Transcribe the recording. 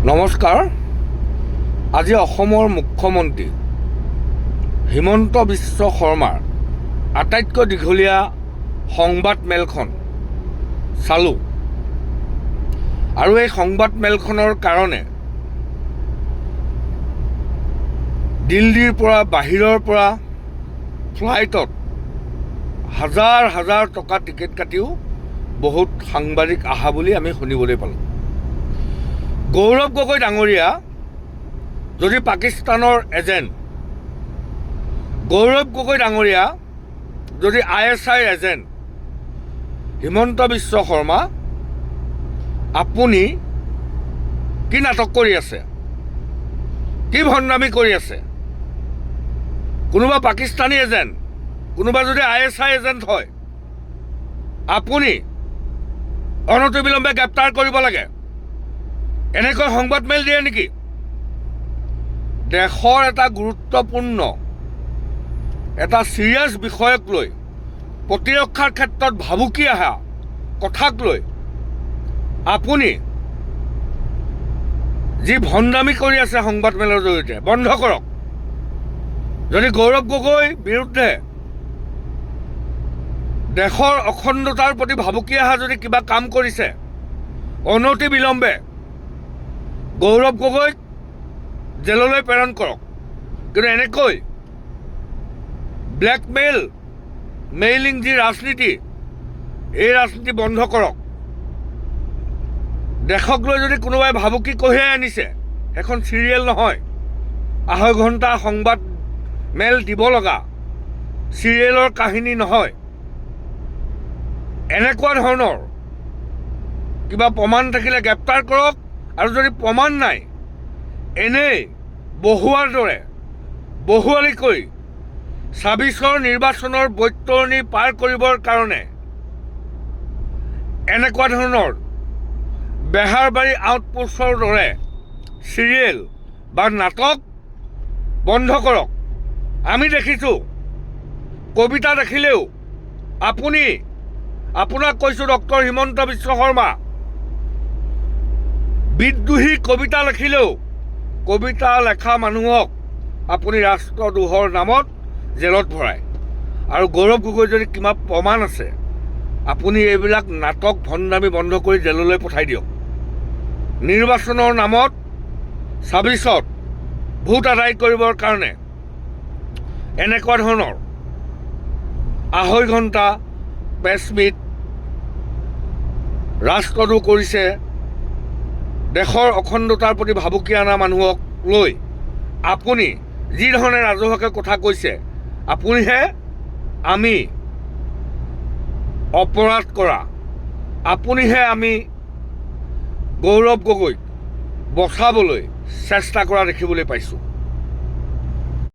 নমস্কাৰ। আজি অসমৰ মুখ্যমন্ত্ৰী হিমন্ত বিশ্ব শৰ্মাৰ আটাইতকৈ দীঘলীয়া সংবাদ মেলখন চালোঁ আৰু এই সংবাদ মেলখনৰ কাৰণে দিল্লীৰ পৰা বাহিৰৰ পৰা ফ্লাইটত হাজাৰ হাজাৰ টকা টিকেট কাটিও বহুত সাংবাদিক অহা বুলি আমি শুনিবলৈ পালোঁ। গৌৰৱ গগৈ ডাঙৰীয়া যদি পাকিস্তানৰ এজেণ্ট, গৌৰৱ গগৈ ডাঙৰীয়া যদি ISI এজেণ্ট, হিমন্ত বিশ্ব শৰ্মা আপুনি কি নাটক কৰি আছে, কি ভণ্ডামি কৰি আছে? কোনোবা পাকিস্তানী এজেণ্ট, কোনোবা যদি ISI এজেণ্ট হয়, আপুনি অনতিবিলম্বে গ্ৰেপ্তাৰ কৰিব লাগে। এনেকৈ সংবাদ মেল দিয়ে নেকি? দেশৰ এটা গুৰুত্বপূৰ্ণ এটা চিৰিয়াছ বিষয়ক লৈ, প্ৰতিৰক্ষাৰ ক্ষেত্ৰত ভাবুকি অহা কথাক লৈ আপুনি যি ভণ্ডামি কৰি আছে সংবাদ মেলৰ জৰিয়তে বন্ধ কৰক। যদি গৌৰৱ গগৈ বিৰুদ্ধে দেশৰ অখণ্ডতাৰ প্ৰতি ভাবুকি অহা যদি কিবা কাম কৰিছে, অনতি বিলম্বে গৌৰৱ গগৈক জেললৈ প্ৰেৰণ কৰক। কিন্তু এনেকৈ ব্লেকমেইল মেইলিং যি ৰাজনীতি, এই ৰাজনীতি বন্ধ কৰক। দেশক লৈ যদি কোনোবাই ভাবুকি কঢ়িয়াই আনিছে, সেইখন চিৰিয়েল নহয়, 2.5 ঘণ্টা সংবাদ মেল দিব লগা চিৰিয়েলৰ কাহিনী নহয়। এনেকুৱা ধৰণৰ কিবা প্ৰমাণ থাকিলে গ্ৰেপ্তাৰ কৰক, আৰু যদি প্ৰমাণ নাই, এনেই বহুৱাৰ দৰে বহুৱালি কৰি 26ৰ নিৰ্বাচনৰ বৈতৰণি পাৰ কৰিবৰ কাৰণে এনেকুৱা ধৰণৰ বেহাৰবাৰী আউটপোষ্টৰ দৰে চিৰিয়েল বা নাটক বন্ধ কৰক। আমি দেখিছোঁ, কবিতা দেখিলেও আপোনাক কৈছোঁ, ডক্টৰ হিমন্ত বিশ্ব শৰ্মা, বিদ্ৰোহী কবিতা লিখিলেও কবিতা লেখা মানুহক আপুনি ৰাষ্ট্ৰদ্ৰোহৰ নামত জেলত ভৰায়। আৰু গৌৰৱ গগৈ যদি কিবা প্ৰমাণ আছে, আপুনি এইবিলাক নাটক ভণ্ডামি বন্ধ কৰি জেললৈ পঠাই দিয়ক। নিৰ্বাচনৰ নামত 26ত ভোট আদায় কৰিবৰ কাৰণে এনেকুৱা ধৰণৰ 2.5 ঘণ্টা প্ৰেছ মিট, ৰাষ্ট্ৰদ্ৰোহ কৰিছে, দেশৰ অখণ্ডতাৰ প্ৰতি ভাবুকি অনা মানুহক লৈ আপুনি যি ধৰণে ৰাজহুৱাকৈ কথা কৈছে, আপুনিহে আমি অপৰাধ কৰা, আপুনিহে আমি গৌৰৱ গগৈক বচাবলৈ চেষ্টা কৰা দেখিবলৈ পাইছোঁ।